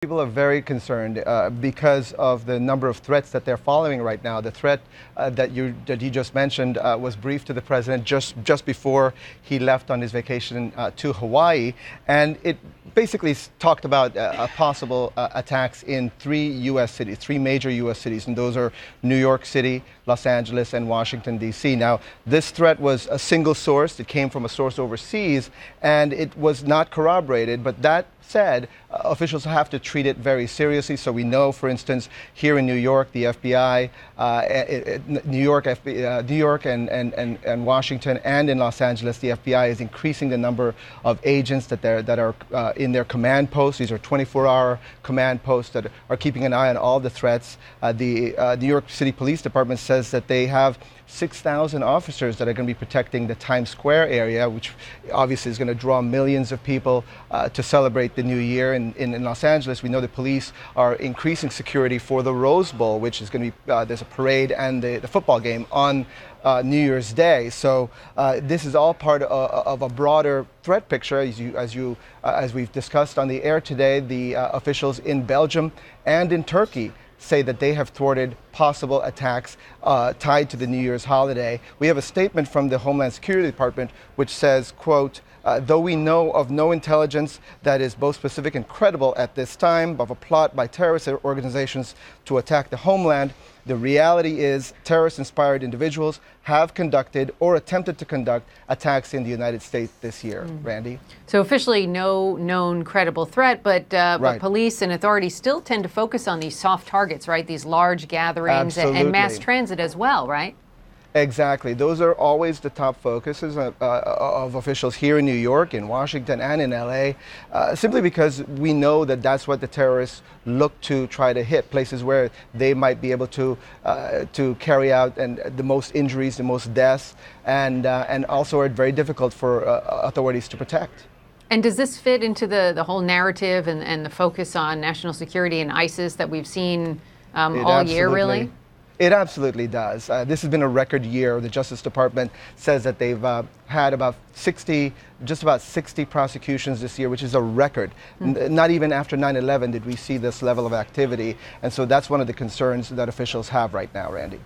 People are very concerned because of the number of threats that they're following right now. The threat that you just mentioned was briefed to the president just before he left on his vacation to Hawaii, and it basically talked about possible attacks in three major U.S. cities, and those are New York City, Los Angeles, and Washington, D.C. Now, this threat was a single source. It came from a source overseas, and it was not corroborated, but that said, officials have to treat it very seriously. So we know, for instance, here in New York, the FBI, New York and Washington, and in Los Angeles, the FBI is increasing the number of agents that are in their command posts. These are 24-hour command posts that are keeping an eye on all the threats. The New York City Police Department says that they have 6,000 officers that are going to be protecting the Times Square area, which obviously is going to draw millions of people to celebrate the new year. In Los Angeles, we know the police are increasing security for the Rose Bowl, which is going to be, there's a parade and the football game on New Year's Day. So this is all part of a broader threat picture. As we've discussed on the air today, the officials in Belgium and in Turkey say that they have thwarted possible attacks tied to the New Year's holiday. We have a statement from the Homeland Security Department which says, quote, though we know of no intelligence that is both specific and credible at this time of a plot by terrorist organizations to attack the homeland, the reality is terrorist-inspired individuals have conducted or attempted to conduct attacks in the United States this year. Randy? So officially no known credible threat, but Right. police and authorities still tend to focus on these soft targets, right? These large gatherings and mass Absolutely. transit as well, right? Exactly. Those are always the top focuses of officials here in New York, in Washington, and in LA, simply because we know that that's what the terrorists look to try to hit, places where they might be able to carry out the most injuries, the most deaths, and also are very difficult for authorities to protect. And does this fit into the whole narrative and the focus on national security and ISIS that we've seen all year, really? It absolutely does. This has been a record year. The Justice Department says that they've had just about 60 prosecutions this year, which is a record. Not even after 9/11 did we see this level of activity. And so that's one of the concerns that officials have right now, Randy.